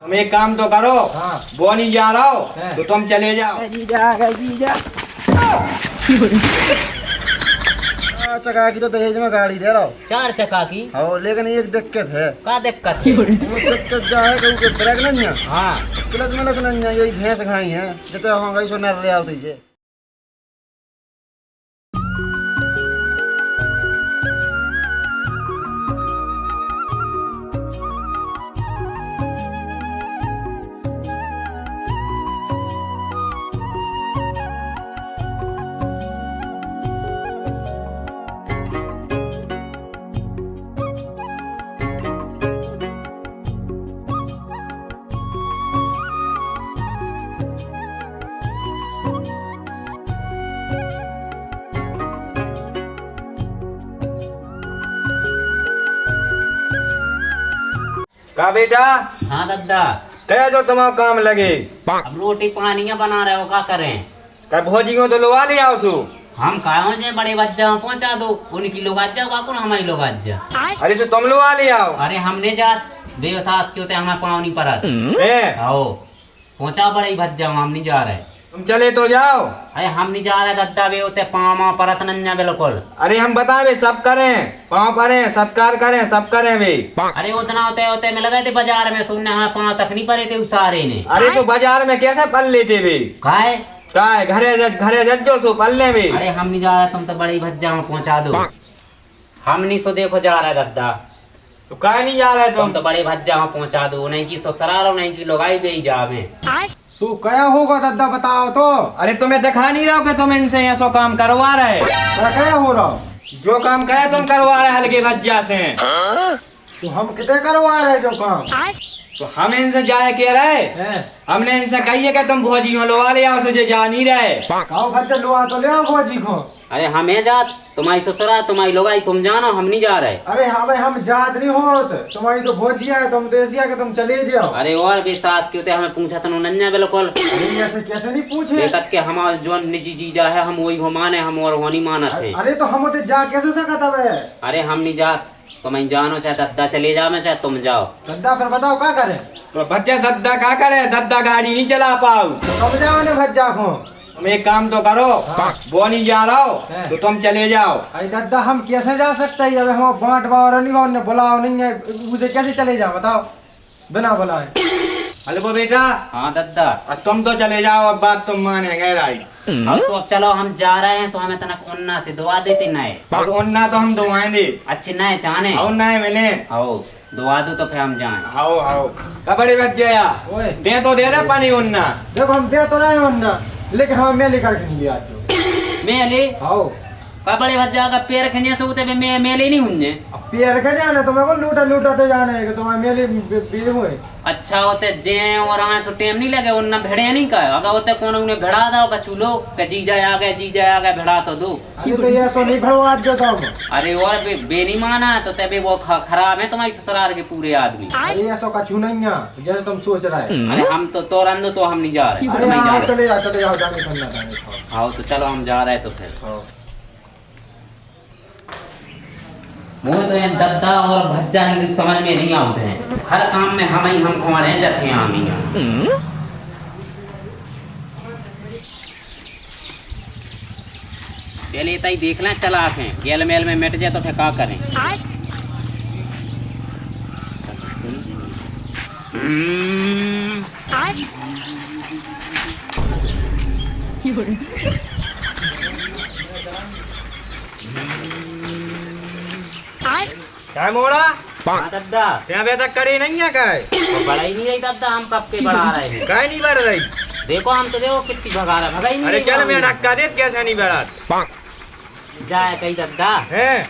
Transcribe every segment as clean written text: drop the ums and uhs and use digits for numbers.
तुम एक काम तो करो। हाँ। वो नहीं जा रहा हो तो तुम चले जाओ। जीजा चक्का की तो दहेज में गाड़ी दे रहा हूँ। 4 चक्का की। हाँ, लेकिन एक दिक्कत है। क्या दिक्कत है? दिक्कत जा है कि ब्रेक नहीं है। हाँ, क्लच में नहीं है, यही भैंस खाई है जितने हम गई सो नर रहा दीजिए। का बेटा? हाँ दादा। कह जो तुम्हारा काम लगे। अब रोटी पानी बना रहे हो, क्या करें? कब भोजियों तो लुआ ले आओ सो। हम कहा जे बड़े बच्चा पहुंचा दो, उनकी लोग आज जाओ बाकू हमारी लोग आज जा। अरे सो तुम लुआ ले आओ। अरे हमने जात बेवसास के होते हमारे पाँव नहीं पड़ा। आओ पहुंचा बड़े भज्जा, हम नहीं जा रहे। तुम चले तो जाओ। अरे हम नहीं जा रहे दादा, बे होते पाँव परत नन्या बिल्कुल। अरे हम बतावे सब करें, पाँव पड़े, सत्कार करें, सब करें वे। अरे उतना होते होते मिल गए थे बाजार में, सुनने हमारे पाँव तक नहीं पड़े थे उस सारे ने। अरे तो बाजार में कैसे पल लेते वे? काहे काय घरे जज्जो सो पल ले वे। अरे हम नहीं जा रहे, तुम तो बड़ी भज्जा में पहुंचा दो। हम नहीं सो देखो जा रहे दादा। तो काय नहीं जा रहे तुम तो बड़े भज्जा में पहुंचा दो, नहीं की ससुराल नहीं की लोगाई दे जावे। सो क्या होगा दादा बताओ तो। अरे तुम्हें दिखा नहीं रहा हो कि तुम इनसे ऐसा काम करवा रहे? क्या हो रहा? जो काम करे तुम करवा रहे हल्के भज्जा से। तो हम कितने करवा रहे जो काम? तो हम इनसे जाए के रहे, हमने इनसे कहिए कि तुम भोजियों लुआ ले आओ, तुझे जा नहीं रहे। आओ भज्जा लुआ तो ले आओ भोजी को। अरे हमें जात, तुम्हारी ससुराल तुम्हारी लोगाई, तुम जानो, हम नहीं जा रहे। अरे हमें हम जात नहीं होत, तुम्हारी तो भोजिया है, तुम देसिया के तुम चले जाओ। अरे और भी सास के होते हमें पूछा तो नन्या बिल्कुल। ऐसे कैसे नहीं पूछे? देखत के हमारा जो निजी जीजा है हम वही हो माने, हम और वो नहीं माना थे। अरे तो हम होते जा कैसे सकत है? अरे हम नहीं जात, तुम जानो, चाहे दद्दा चले जाओ में चाहे तुम जाओ। दद्दा फिर बताओ क्या करे? तो बच्चे दद्दा क्या करे? दद्दा गाड़ी नहीं चला पाओ। तुम जाओ ने भज्जा को। तुम एक काम तो करो। वो नहीं जा रहा हो तो तुम चले जाओ। अरे दादा हम कैसे जा सकते हैं? अब हम बांट बावर नहीं उन्हें बुलाओ नहीं है, उसे कैसे चले जाओ बताओ बिना बुलाए? हेलो बेटा। हाँ दादा। तुम तो चले जाओ, अब बात तुम मानेंगे राई। अब चलो हम जा रहे हैं, सो हमें तनक उन्ना से दुआ देते नए। और उन्ना तो हम दुआएंगे। अच्छे नए चाहने और नए मिले आओ दुआ दो तो फिर हम जाएं। आओ आओ कबड़े बच्चे दे तो दे दे पानी उन्ना। देखो हम दे तो रहे हैं उन्ना, लेकिन हम मेले करके नहीं लिया जो मेले। आओ बड़े भज्जा का पैर खने से उते मेले नहीं हुन्ने। पैर के जाने तुम्हें को लूटा लूटा तो जाने कि तुम्हें मेले बीज हुए। अच्छा होते जे और आए सो टाइम नहीं लगे, उन्ना भेड़े नहीं का अगर होते कौन उन्हें भेड़ा दो कछु लो के जीजा आ गए भेड़ा तो दो। अरे तो ये सो नहीं भड़वा आज जो अरे और बे नहीं माना तो तबे वो खराब है तुम्हारी ससुराल के पूरे आदमी। अरे ये सो कछु नहीं है जैसे तुम सोच रहे। अरे हम तो रंदो तो हम नहीं जा रहे। अरे हाँ चले जाओ जाने करना जाने। आओ तो चलो हम जा रहे तो फिर। मुझे तो ये दद्दा और भज्जा ही समझ में नहीं आते हैं, हर काम में हम ही हम हमारे जथे आमिया। पहले तई देख लें चला के गेल मेल में मिट जाए तो फिर क्या करें? क्या मोड़ा? हाँ दद्दा। यहाँ पे तक कड़ी नहीं है काय? तो बढ़ा ही नहीं रही दद्दा, हम कब के बढ़ा रहे हैं। काय नहीं बढ़ रही? देखो हम तो देखो कितनी भगा रहा, भगा ही नहीं। अरे चल मैं धक्का दे, कैसे नहीं बढ़ा? जाए कहीं दद्दा है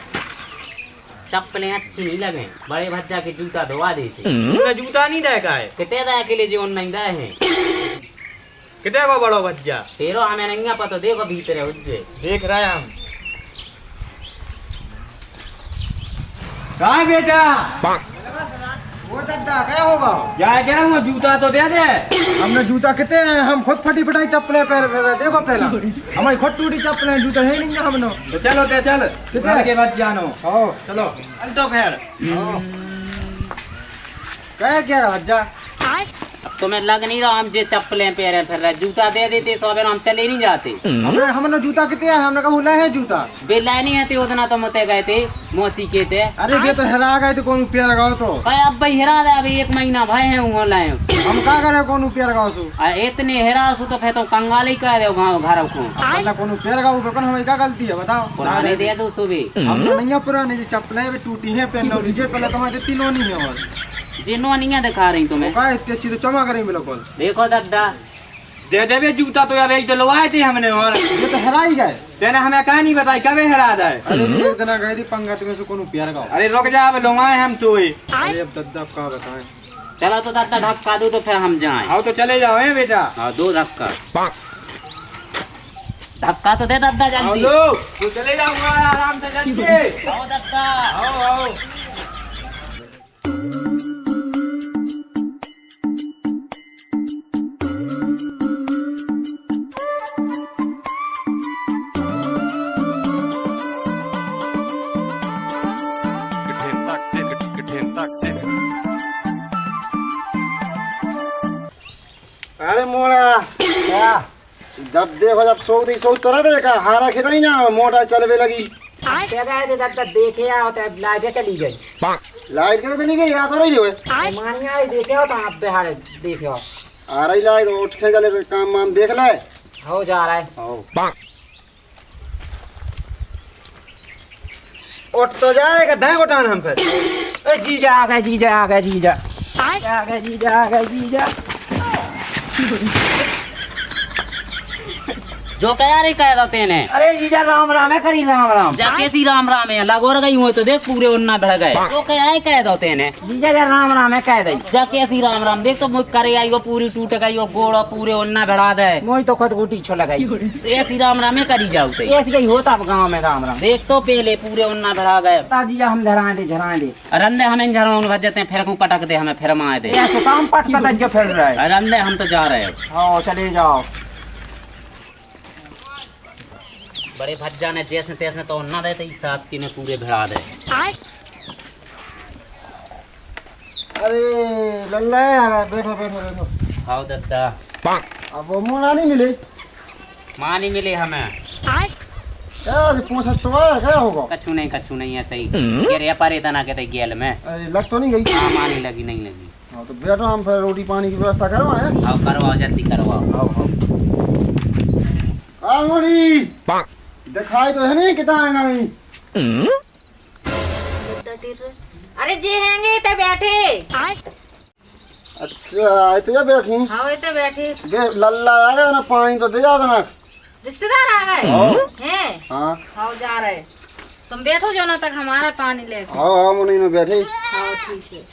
चप्पलें अच्छी नहीं लगे, बड़े भज्जा के जूता धोवा देते। तूने जूता नहीं देखा है? कितने दाए के लिए जो नहीं दाए हैं कितने को बड़ो भज्जा? तेरो हमें नहीं पता, देखो भीतर उज्जे देख रहे हैं हम। काय बेटा? वो दादा क्या होगा? क्या कह रहा हूँ, जूता तो दे दे। हमने जूता कितने हैं? हम खुद फटी फटाई चप्पलें पैर देखो पहला हमारी खुद टूटी चप्पलें जूते है नहीं हमने। तो चलो ते चल कितने के बाद जानो। आओ चलो चल तो फिर क्या कह रहा भज्जा? अब तुम्हें लग नहीं रहा हम जे चप्पलें पहने फिर रहे, जूता दे देते तो अगर हम चले नहीं जाते। हमने जूता कितने है, हमने कहा बोला है जूता बेला नहीं है उतना तो मते गए थे मौसी के थे। अरे ये तो हेरा गए थे, कौन रुपया लगाओ तो अब भाई हेरा दे, अभी 1 महीना भाई है लाए हम क्या करे, कौन रुपया लगाओ सो इतने हेरा सो तो फिर तो कंगाल ही कह दो गाँव घर को कौन रुपया लगाओ, कौन हमारी क्या गलती है बताओ। पुराने दे दो सुबह, हम नहीं है पुराने, जो चप्पलें भी टूटी हैं पहन लीजिए, पहले तुम्हारे तीनों नहीं है और जिनो नहीं दिखा रही तुम्हें का इतनी अच्छी तो चमक रही बिल्कुल। देखो दादा दे देवे जूता तो यार, एक तो लवाए थे हमने और ये तो हेरा ही गए। तेने हमें कहा नहीं बताई कब हेरा जाए। अरे एक दिन गए थी पंगत में से कौन रुपया लगाओ। अरे रुक जा, अब लवाए हम तो अरे अब दद्दा का बताएं। चलो तो दादा धक्का दो तो फिर हम जाए। आओ तो चले जाओ है बेटा। हाँ 2 धक्का, धक्का तो दे दादा आओ जल्दी। लोग तो चले जाऊंगा आराम से जल्दी। आओ दादा, आओ आओ। अरे मोड़ा क्या जब देखो जब सौ तरह देखा हारा खेत नहीं जाना, मोटा चलवे लगी देखे आओ तो लाइट चली गई। लाइट के तो नहीं गई, आ तो रही हुए मानिया देखे हो तो आप बिहार देखे हो आ रही लाइट, उठ के चले तो काम वाम देख ले हो जा रहा है। उठ तो जा रहे दाएं उठान हम फिर। जीजा आ गए, जीजा आ गए, जीजा आ गए, जीजा आ गए, जीजा जो कह रही कह देते ने। अरे जीजा राम राम है, करी राम राम। जा कैसी राम राम है, लगो गई हुई तो देख पूरे उन्ना बढ़ गए। जो कह देते ने जीजा जा राम राम है कह दई। जा कैसी राम राम, देख तो मुझ करे आई वो पूरी टूट गई, वो गोड़ा पूरे उन्ना बढ़ा दे। मोई तो खुद गुटी छो लगाई। ऐसी राम राम करी जाओ तो ऐसी गई होता अब गांव में राम राम। देख तो पहले पूरे उन्ना बढ़ा गए। जीजा हम झरा दे रंदे हमें झरों भजते हैं, फिर को पटक दे हमें, फिर माए दे ऐसे काम पट का जो फिर रहा है। रंदे हम तो जा रहे हैं। हाँ चले जाओ। बड़े भज्जा ने जैसे तैसे तो ना देते सास की ने पूरे भिड़ा दे। अरे लल्ला बैठो बैठो बैठो। हाँ दादा, अब वो मोड़ा नहीं मिले, माँ नहीं मिली हमें। क्या पूछा तो है, क्या होगा? कछु नहीं ऐसे ही कह रहे पर इतना कहते गेल में। अरे लग तो नहीं गई? हाँ माँ नहीं लगी। हाँ तो बैठो, हम फिर रोटी पानी की व्यवस्था करवाएं। आओ करवाओ, जल्दी करवाओ। आओ दिखाई तो है नहीं कितना है। अरे जी हैंगे ते बैठे। अच्छा इतने बैठी? हाँ इतने बैठे। लल्ला आ गया ना, पानी तो दे जा देना। रिश्तेदार आ गए हैं? हाँ हाँ जा रहे। तुम बैठो जो ना तक हमारा पानी लेके। हाँ मुनी ने बैठे। हाँ ठीक है।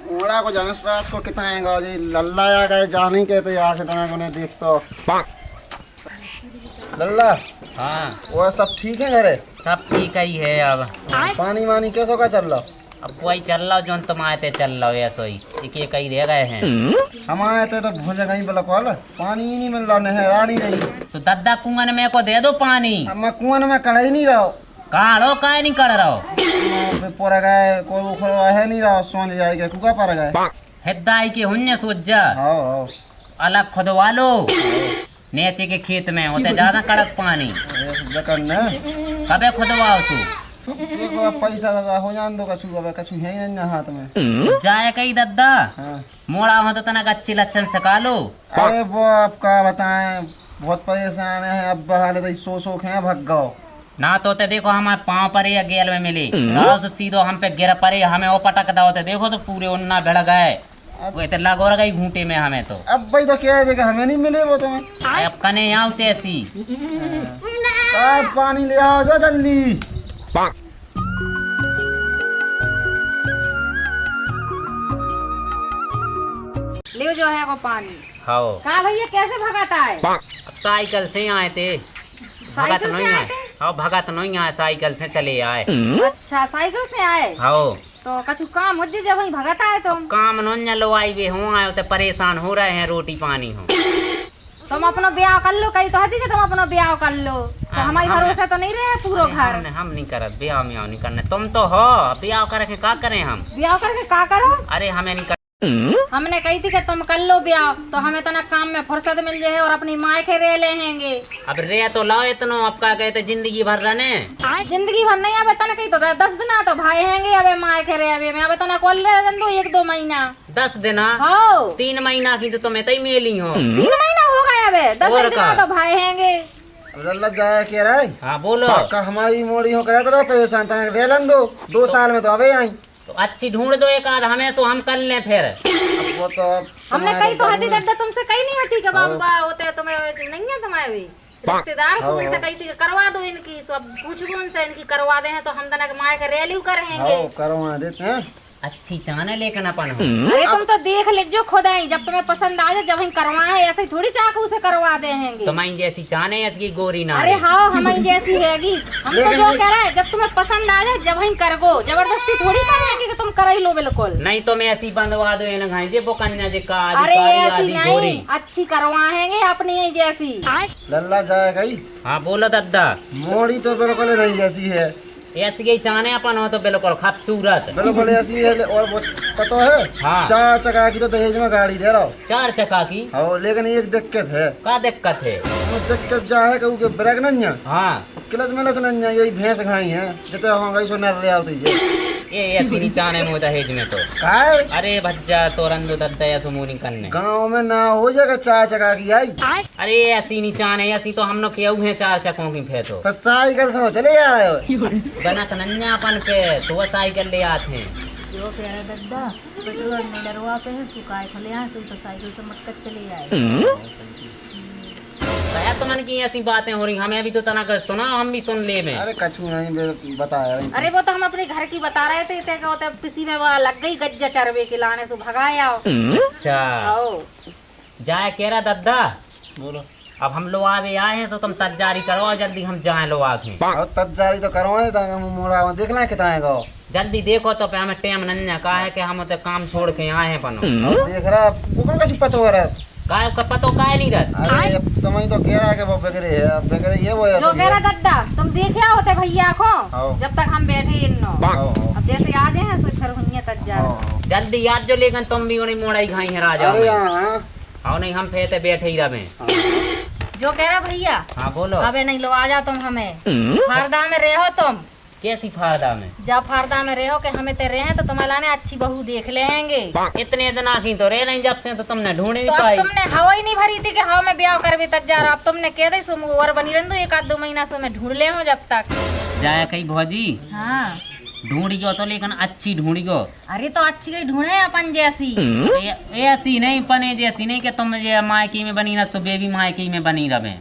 मोड़ा को जाने सास को कितना आएगा जी, लल्ला आ गए जा नहीं कहते यार, कितना को नहीं देख तो। लल्ला हाँ वो सब ठीक है घरे? सब ठीक ही है। अब पानी वानी कैसो का चल रहा? अब वही चल रहा जो तुम आए थे चल रहा है, ऐसा ही एक कहीं रह गए हैं। हम आए थे तो भूल गई बोला कॉल, पानी ही नहीं मिल रहा, नहर नहीं रही। तो दादा कुंगन में को दे दो पानी। अब मैं कुआं में कढ़ाई नहीं रहा, काढ़ो काय नहीं कर रहो। पूरा गए कोई उखड़ा है नहीं रहा, सोन जाएगा कुका पर गए हिदाई के हुन्ने सोच जा। हाँ अलग खुदवा लो नीचे के खेत में, होते ज्यादा कड़क पानी। कबे खुदवाओ सु देखो पैसा लगा हो जान दो, कछु है नहीं हाथ में। जाए कहीं दद्दा हाँ। मोड़ा हो तो तना अच्छी लक्षण सका लो। अरे वो आपका बताएं, बहुत परेशान है अब, हाल सो खे भग गओ ना तो ते देखो हमारे पाँव पर या गेल में मिली तो सीधो हम पे गिर पड़े, हमें वो पटक दाओ देखो तो पूरे उन्ना भिड़ गए। वो इतने लगो गई घूंटे में हमें तो। अब भाई तो क्या है, हमें नहीं मिले वो तुम्हें। अब कने यहाँ ऐसी पानी ले आओ जो जल्दी। ले जो है वो पानी। हाँ कहा भैया कैसे भगाता है? अब साइकिल से आए थे, भगत नहीं आए। हाँ भगत नहीं आए, साइकिल से चले आए। अच्छा साइकिल से आए। हाँ तो कछु काम हो जब वही भगत आए तुम। काम नोन्या लो आई वे हो आए तो परेशान हो रहे हैं, रोटी पानी हो। तुम अपना ब्याह कर लो, कहीं तो हती कि तुम अपना ब्याह कर लो। तो हमारी भरोसे तो नहीं रहे पूरा घर। हम नहीं करत ब्याह म्याह नहीं करने, तुम तो हो ब्याह करके का करें हम? ब्याह करके का करो? अरे हमें नहीं कर। हमने कही थी कि तुम कर लो ब्याह तो हमें तो ना काम में फुर्सत मिल जाए और अपनी माँ के रे लेंगे। अब रे तो लाओ इतनो, अब का कहते जिंदगी भर रहने। जिंदगी भर नहीं, अबे तना कही तो 10 दिन तो भाई हैंगे अबे माँ के रे अबे मैं अबे तना कॉल ले दो 1-2 महीना। 10 दिन? हाँ 3 महीना की तो तुम्हें तई मेली हो। 3 महीना हो गए अबे, 10 और दिन तो भाई हैंगे। लल्ला जाया कह रहा है। हाँ बोलो। पक्का हमारी मोड़ी हो करा तो पैसा तने ले लन दो 2 साल में तो अबे आई। तो अच्छी ढूंढ दो एक आध हमें, सो हम कर लें फिर। अब वो तो हमने कही तो हटी दर्द तुमसे कही नहीं हटी के बाबा होते तुम्हें नहीं है तुम्हारे भी रिश्तेदार सो इनसे कही थी कि करवा दो इनकी, सब पूछो उनसे इनकी करवा दे हैं तो हम तना माँ के रैली करेंगे। करवा देते हैं। अच्छी चाने लेकिन अपन हो। अरे तुम तो देख ले जो खुद आई, जब तुम्हें पसंद आ जाए जब हम करवाए ऐसे ही थोड़ी चाकू से करवा देंगे। तुम्हारी जैसी चाने इसकी गोरी ना। अरे हाँ हमारी जैसी रहेगी। हम तो जो कह रहे हैं जब तुम्हें पसंद आ जाए जब हम करगो, जबरदस्ती थोड़ी करेंगे कि तुम कर ही लो बिल्कुल। नहीं तो मैं ऐसी बंधवा दो इन घाई जे बोकन्या जे का अरे ऐसी नहीं, अच्छी करवाएंगे अपनी ही जैसी। लल्ला जाए गई। हाँ बोलो दादा। मोड़ी तो बिल्कुल नहीं जैसी है, ऐसी ही चाने अपन हो तो बिल्कुल खूबसूरत बिल्कुल ऐसी है। और वो पता है हाँ। 4 चक्का की तो दहेज में गाड़ी दे रहा हूँ। 4 चक्का की? हाँ लेकिन एक दिक्कत है। का दिक्कत है? वो दिक्कत जा है कि ब्रेक नहीं है, हाँ क्लच मिलच नहीं है, यही भैंस खाई है जितने हो गई सो नर ले आती है। ये ऐसी नहीं चाने में दहेज में तो। काय अरे भज्जा तो रंदो दद्दा या सुमूनी करने गाँव में ना हो जाएगा 4 चक्का की आई। अरे ऐसी नहीं चाने, ऐसी तो हम लोग क्यों हैं 4 चक्कों की फे तो। बस साइकिल से चले जा रहे हो। बना कन्यापन पे सुबह साइकिल ले आते हैं। जो कह रहे दद्दा पेट्रोल में डरवा पे है सुखाए खले यहाँ से तो साइकिल से मटक चले आए। क्या तो मन की ऐसी बातें हो रही, हमें अभी तो तना कर सुना, हम भी सुन ले में। अरे कछु नहीं बताया। अरे वो तो हम अपने घर की बता रहे थे क्या होता है किसी में वहाँ लग गई गज्जा चरवे के लाने से भगाया। अच्छा आओ जाए कह रहा दद्दा। बोलो। अब हम लोग आवे आए हैं तो तुम तैयारी करो जल्दी, हम जाए लोग आगे। और तैयारी तो करवाए मोड़ा देखना कितना है गाँव। जल्दी देखो तो पे हमें टाइम नन्या का है कि हम तो काम छोड़ के आए हैं पनो। देख रहा वो कछु पता हो रहा है। काय का पतो काय नहीं रहता। अरे तुम्हें तो कह रहा है कि वो बिगड़े है, अब बिगड़े ये वो जो कह रहा दद्दा तुम देखिया होते भैया को आओ। जब तक हम बैठे इन्नो अब जैसे आ जाए सो फिर हुनिया तैयार। जल्दी आज जो लेकिन तुम भी उन्हें मोड़ा ही खाई है राजा। अरे हाँ हाँ नहीं हम फेते बैठे ही रहे। जो कह रहा भैया हाँ बोलो। अबे नहीं लो आ जाओ तुम हमें फारदा में रहो तुम। कैसी फायदा में? जब फारदा में रहो के हमें तेरे हैं तो तुम्हारे लाने अच्छी बहू देख लेंगे। इतने दिन आखी तो रह नहीं जब से तो तुमने ढूंढ नहीं तो पाई। अब तुमने हवा ही नहीं भरी थी कि हवा में ब्याह कर भी तक जा रहा। अब तुमने कह दे सो और बनी रह दो 1-2 महीना से मैं ढूंढ ले हूँ जब तक। जाए कहीं भौजी हाँ ढूंढी गो तो लेकिन अच्छी ढूंढी गो। अरे तो अच्छी गई ढूंढे अपन जैसी। ऐसी नहीं पने जैसी नहीं कि तुम ये मायकी में बनी ना तो बेबी मायकी में बनी रहे।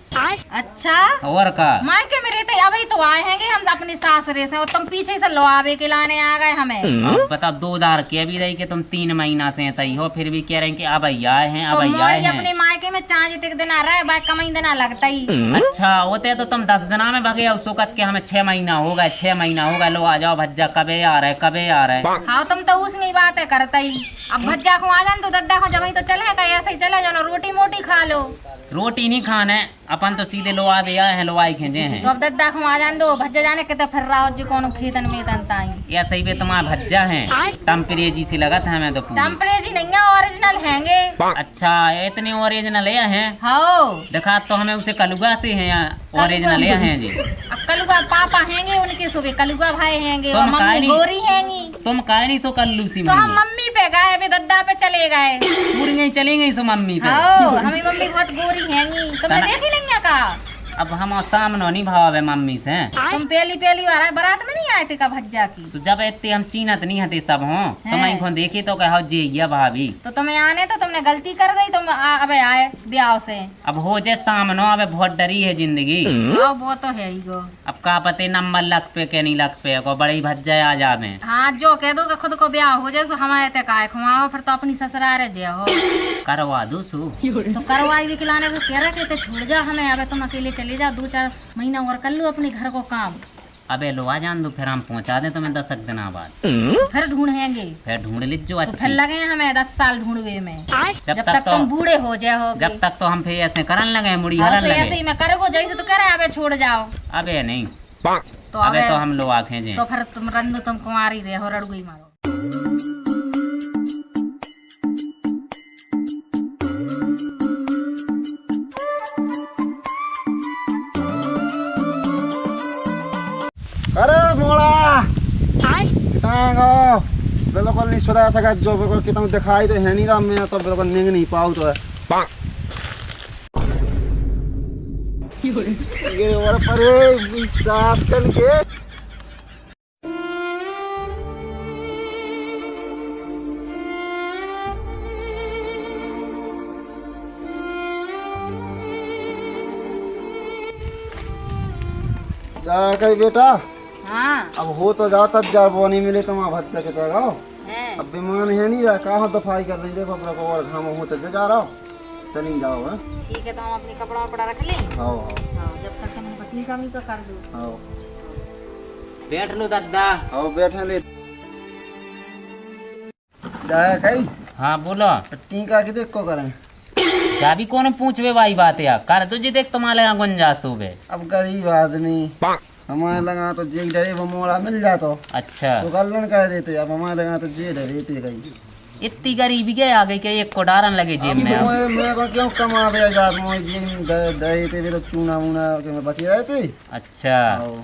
अच्छा और का मायके में रहते अभी तो आए हैं हम अपने सासरे से और तुम पीछे से लोआवे के लाने आ गए हमें। अब बता 2 दार के भी रही कि तुम 3 महीना से तई हो फिर भी कह रहे हैं कि अब आए हैं अब तो आए हैं। अपने मायके में 4 दिन आ रहा है बाइक कमाई देना लगता ही। अच्छा होते तो तुम 10 दिना में भगे उसकत के हमें 6 महीना हो गए 6 महीना हो गए। लो आ जाओ भज्जा कबे आ रहे कबे आ रहे। हाँ तुम तो उसकी बात है करता ही। अब भज्जा को आ जान तो दद्दा को जब तो चले का ऐसे ही चले जाओ रोटी मोटी खा लो। रोटी नहीं खाने अपन तो सीधे लो आवे आए हैं लोआई खेजे हैं। तो अब दद्दा को आ जान दो भज्जा जाने के तो फिर रहा जी कौन खेतन में तनताई। या सही भी तुम्हारा भज्जा है टम्परेजी से लगा था हमें तो। टम्परेजी नहीं है ओरिजिनल हैंगे। अच्छा इतने ओरिजिनल हैं। हाँ देखा तो हमें उसे कलुगा से हैं ओरिजिनल हैं जी। कलुगा पापा हैंगे उनके सुबह कलुगा भाई हैंगे और तुम मम्मी गोरी हैंगी। तुम काहे नहीं सो कल्लू सी तो हम मम्मी पे गए अभी दद्दा पे चले गए। पूरी नहीं चली गई सो मम्मी पे। हाँ हमें मम्मी बहुत गोरी हैंगी तुमने देखी नहीं है का। अब हम सामने नहीं भावे मम्मी से। तुम पहली बार आए बारात में नहीं आए थे का भज्जा की। तो जब इतने हम चीनत नहीं हते सब हो तो मैं देखी तो कहो जी ये भाभी। तो तुम्हें आने तो तुमने गलती कर दी तुम अबे आए ब्याह से। अब हो जाए सामने अब बहुत डरी है जिंदगी। हाँ वो तो है ही गो। अब का पते नंबर लग पे के नहीं लग पे को बड़ी भज्जा आ जावे। हाँ जो कह दो कि खुद को ब्याह हो जाए तो हमारे ते काय खुआओ फिर तो अपनी ससुराल जे हो करवा दू सु। तो करवाई भी खिलाने को कह रहा कि छोड़ जा हमें अब तुम अकेले चले जा 2-4 महीना और कर लो अपने घर को काम। अबे लो आ जान दो, फिर हम पहुंचा दें तुम्हें 10 दिन बाद। फिर ढूंढेंगे, फिर ढूंढ लीजो तो फिर अच्छी। लगे हमें 10 साल ढूंढवे में, जब जब तक तक तो तुम बूढ़े हो जाओगे। जब तक तो हम फिर ऐसे करन लगे, मुड़ी हाँ, हरन तो ऐसे ही लगे। मैं करोगे जैसे तो करे, अबे छोड़ जाओ। अबे नहीं, तो अबे तो हम लोग आंखें जे। तो फिर तुम रंदू तुम कुंवारी रहो, रड़गुई मारो। अरे मोड़ा कितना गो बिल्कुल नहीं सुधा सका, जो बिल्कुल कितना दिखाई तो है नहीं रहा, मैं तो बिल्कुल निंग नहीं पाऊँ तो है। ये और परे साफ करके जा कहीं बेटा, हाँ अब हो तो जाता जा, वो नहीं मिले तो वहाँ भटके के जाओ। है। अब विमान है नहीं रहा, कहाँ दफाई कर रही, देखो अपना को और घाम होते जा रहा हो, चली जाओ। है ठीक है, तो हम अपनी कपड़ा वपड़ा रख लें। हाँ हाँ, जब तक तुम पत्नी का भी तो कर दो। हाँ बैठ लो दादा। हाँ बैठे ले जाए कहीं। हाँ बोलो। टीका के देख को करें, क्या भी कौन पूछवे भाई बात या कर दो जी, देख तुम्हारे यहाँ गुंजाइश हो गए। अब गरीब आदमी हमारे लगा तो जे डरे वो मोड़ा मिल जाता अच्छा, तो गलन कर देते, अब हमारे लगा तो जे डरे गई। इतनी गरीबी के आ गई कि एक को डारन लगे जेब में। अब मैं को क्यों कमा दे जात मोए जे दे ते मेरे चूना मुना के मैं बची रहे थे। अच्छा, आओ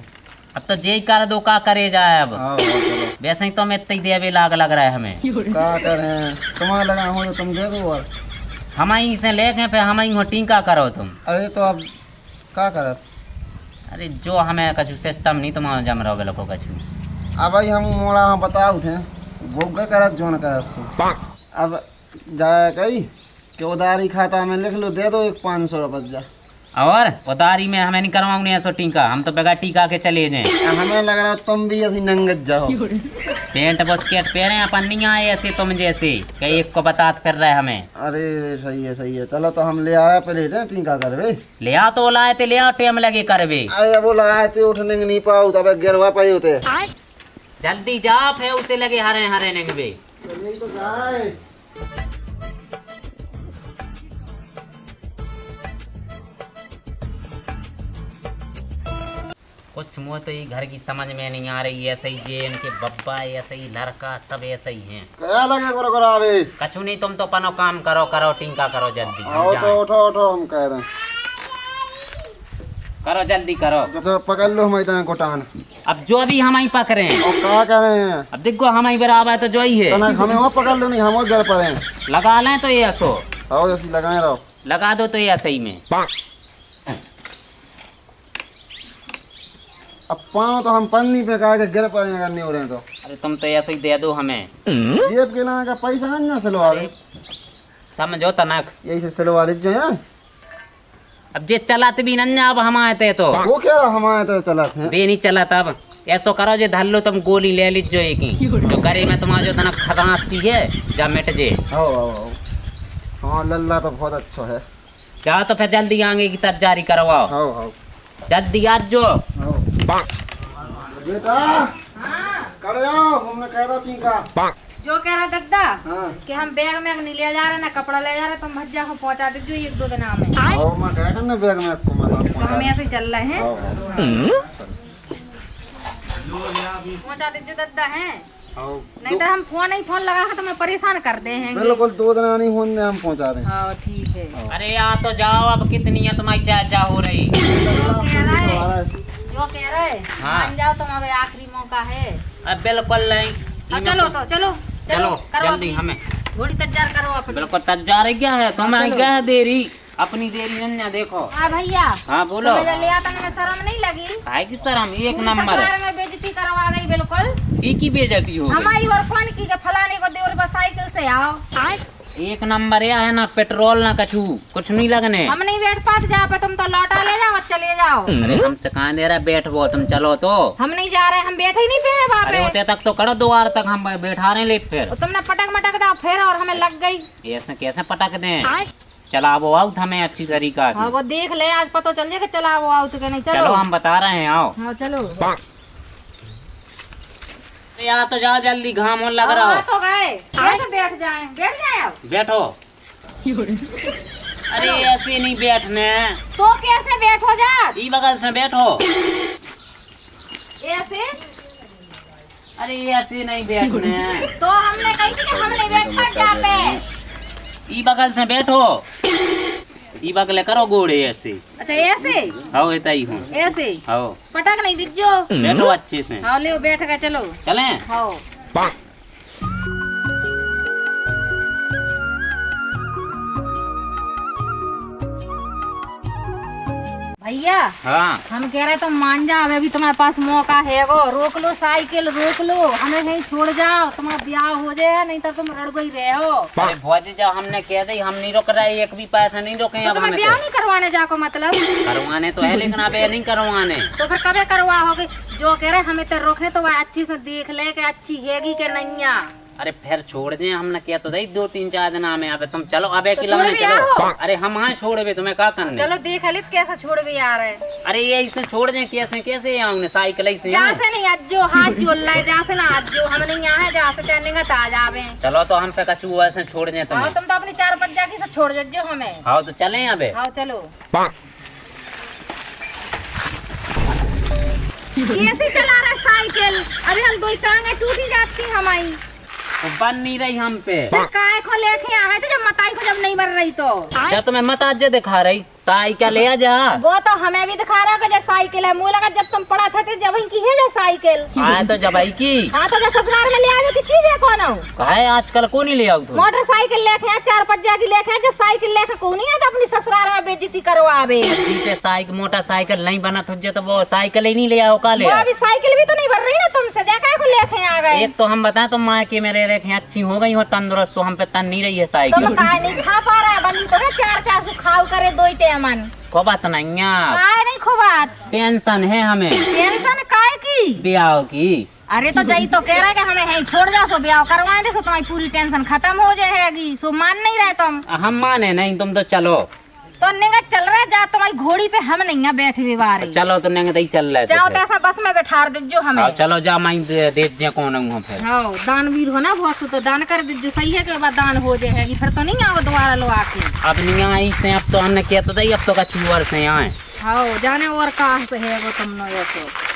अब तो जे कर दो, का करे जाए अब। आओ चलो वैसे ही तो मैं इतनी देवे लाग लग रहा है हमें। का करें, तुम्हारा लगा हो तो तुम दे दो। और हम ही से लेके फिर हम ही हो टीका करो तुम। अरे तो अब का कर, अरे जो हमें कछु सिस्टम नहीं तुम्हारा जम रहो गलो को कछु। अब भाई हम मोड़ा हम बताओ थे वो क्या करत जो न करत। अब जाए कहीं कि उधारी खाता में लिख लो, दे दो एक 500 रुपये जा। और उधारी में हमें नहीं करवाऊंगे ऐसो टीका, हम तो बगैर टीका के चले जाए। हमें लग रहा है तुम भी ऐसी नंगत जाओ। पेंट बस्केट पहने अपन नहीं आए ऐसे तुम जैसे, कई एक को बतात फिर रहे हमें। अरे सही है सही है, चलो तो हम ले आया प्लेट है टीका करवे। ले आ तो लाए थे, ले आ टाइम लगे करवे। अरे वो लगाए थे उठने नहीं पाओ, तब गिरवा पाई होते। जल्दी जा, फिर उसे लगे हरे हरे नंगवे। चलिए तो जाए। कुछ मुँह तो ये घर की समझ में नहीं आ रही, ऐसे ही ये इनके बब्बा ऐसे ही लड़का सब ऐसे ही हैं। क्या लगे करो करो अभी। कछु नहीं, तुम तो पनो काम करो, करो टीका करो जल्दी। हम आओ जाएं। तो उठो उठो, हम कह दें करो जल्दी करो। तो पकड़ लो हम इतना कोटान। अब जो भी हम ही पकड़े हैं, और क्या कर रहे हैं, अब देखो हम ही बराबर है तो जो ही है। तो ना हमें वो पकड़ लो, नहीं हम वो घर पर हैं। लगा लें तो ये ऐसो, आओ जैसे लगाए रहो। लगा दो तो ये ऐसे ही में। अब पाँव तो हम पन्नी पे कहा के गिर पड़े अगर नहीं हो रहे हैं तो। अरे तुम तो ऐसे ही दे दो हमें। जेब के लाने का पैसा नहीं ना सिलवा ले, समझो तनक। यही से सिलवा लीजिए हैं। अब जे चलाते भी नन्या अब हम आए थे तो वो क्या हमारे तो चला है। दे नहीं चला तब ऐसो करो जे धर लो तुम गोली ले लीजो एक ही, जो करे में तुम्हारा जो तना खदास सी है जा मिट जे। आओ आओ आओ, हाँ लल्ला तो बहुत अच्छा है। जाओ तो फिर जल्दी आगे की तरफ जारी करवाओ, आओ आओ जल्दी आज जो। आओ बेटा कर जाओ, हमने कह दो टीका। जो कह रहा दद्दा हाँ कि हम बैग में नहीं ले जा रहे ना कपड़ा ले जा रहे, तुम भज्जा को पहुंचा दीजिए 1-2 दिन में। आओ मैं कह करना बैग में आपको तो हम ऐसे ही चल रहे हैं, आओ पहुंचा दीजिए दद्दा हैं, आओ। नहीं तो हम फोन लगा के तुम्हें परेशान कर दे हैं। बिल्कुल 2 दिन नहीं होने हम पहुंचा दें। हाँ ठीक है। अरे आ तो जाओ, अब कितनी है तुम्हारी चाचा हो रही। जो कह रहे हाँ। मान जाओ, तुम अभी आखिरी मौका है। अब बिल्कुल नहीं। हाँ, चलो तो चलो चलो करो जल्दी अपनी हमें घोड़ी तैयार करो अपनी। बिल्कुल तैयार क्या है तुम्हें क्या देरी अपनी देरी नन्या देखो। हाँ भैया, हाँ बोलो। तुम्हें जो लिया था ना, शर्म नहीं लगी? काहे की शर्म, एक पूरे नंबर ससुराल में बेइज्जती करवा गई बिल्कुल। एक ही बेइज्जती हो गई। हमारी और कौन की के फलाने को देवर बस साइकिल से आओ। एक नंबर यह है ना, पेट्रोल ना कछु कुछ नहीं लगने। हम नहीं बैठ पाते जहाँ पे, तुम तो लौटा ले जाओ, चले जाओ। अरे हमसे कहाँ दे रहा बैठ वो, तुम चलो तो। हम नहीं जा रहे, हम बैठे ही नहीं पे हैं वहाँ अरे पे। होते तक तो करो, 2 बार तक हम बैठा रहे लेट फिर। और तुमने पटक मटक दाओ फिर, और हमें लग गई। ऐसे कैसे पटक दें। चला वो आओ हमें अच्छी तरीका हाँ से। वो देख ले, आज पता चल जाएगा। चला वो आओ तो नहीं, चलो चलो हम बता रहे हैं, आओ। हाँ चलो। या तो जाओ जल्दी, घाम होने लग रहा आ हो। तो गए बैठ जाए अब। बैठो। अरे ऐसे नहीं बैठने, तो कैसे बैठो जा? ई बगल से बैठो। ऐसे? अरे ऐसे नहीं बैठने, तो हमने कही थी कि हम नहीं बैठ जा पे। ई बगल से बैठो। ई बगल करो गोड़े ऐसे। अच्छा ऐसे? आओ ऐसा ही हूँ। ऐसे? आओ पटक नहीं दीजो। बैठो अच्छे से। हाँ ले बैठ गए, चलो चलें? हाँ। भैया हाँ हम कह रहे तुम मान जाओ, अभी तुम्हारे पास मौका है गो, रोक लो साइकिल, रोक लो, हमें कहीं छोड़ जाओ, तुम्हारा ब्याह हो जाए, नहीं तो तुम रड़ गई रहे हो। अरे भौजी जब हमने कह दी हम नहीं रुक रहे, एक भी पैसा नहीं रोके तो अब तुम्हें हमें ब्याह से। नहीं करवाने जाको मतलब? करवाने तो है लेकिन अब ये नहीं करवाने। तो फिर कभी करवाओगे? जो कह रहे हमें तो रोके तो वह अच्छी से देख ले कि अच्छी हैगी के नहीं। अरे फिर छोड़ दे, हमने किया तो दे 2-3-4 दिन में। अब तुम चलो, अब एक तो किलो छोड़ भी चलो। आओ। अरे हम हाँ छोड़ भी, तुम्हें क्या करने? चलो देख लित कैसे छोड़ भी आ रहे। अरे ये इसे छोड़ दे, कैसे कैसे आऊंगे साइकिल से। जहाँ से नहीं आज जो हाथ जोड़ लाए, जहाँ से ना आज जो हम नहीं यहाँ है, जहाँ से चलेंगे तो आ जावे। चलो तो हम पे कचू ऐसे छोड़ दे हाँ तुम्हें। तुम तो अपनी 4 बज्जा की से छोड़ दो हमें। हाँ तो चले अबे। हाँ चलो। कैसे चला रहा साइकिल? अभी हम दो टांगे टूटी जाती हमारी। तो बन नहीं रही हम पे। काय को लेके आए थे जब मताई को जब नहीं बन रही तो? क्या तुम्हें मत आज दिखा रही साइकिल ले जा। वो तो हमें भी दिखा रहा है कि साइकिल है। मुझे लगा जब तुम पढ़ा था जब ही की है जो साइकिल। आए तो जबाई की। हाँ तो जब ससुराल में ले आवे की चीज है कौन? काहे आजकल को नहीं ले आओ तो। मोटरसाइकिल लेके हैं, 4 पहिया की लेके हैं, जो साइकिल लेके को नहीं है तो अपनी ससुराल में बेइज्जती करवावे। जी पे साइकिल मोटरसाइकिल नहीं बना तुझे तो वो साइकिल ही नहीं ले आओ का ले वो आओ। अभी साइकिल भी तो नहीं बन रही ना तुमसे, जा काय को लेके आ गए? एक तो हम बताएं तो माँ की मेरे रेखे अच्छी हो गई हो, तंदुरुस्त हो, हम पे तन नहीं रही है तुम साइकिल। काय नहीं खा पा रहा है? बनी तो ना 4 सुखाव करे 2 टेमन। को बात नहीं है, काय नहीं खोबात? टेंशन है हमें टेंशन काय की? ब्याह की। अरे तो जई तो कह रहा है कि हमें है छोड़ जाओ, सो ब्याह करवाए दे, सो तुम्हारी पूरी टेंशन खत्म हो जाएगी। सो मान नहीं रहे तुम? हम माने नहीं, तुम तो चलो। तो निंगा चल रहा है, जा तुम्हारी घोड़ी पे हम नहीं बैठ भी बारे। चलो तो नहीं चल रहे जाओ तो ऐसा बस में बैठा दे जो हमें। आओ, चलो जा माई दे जे कौन हूँ फिर। हाँ दानवीर हो ना बहुत, तो दान कर दे जो सही है के बाद दान हो जाएगी, फिर तो नहीं आओ दोबारा लो आके। अब नहीं आई से, अब तो हमने किया तो दई, अब तो का चूअर से आए। हाँ जाने और कहाँ से है वो तुम नो ऐसे।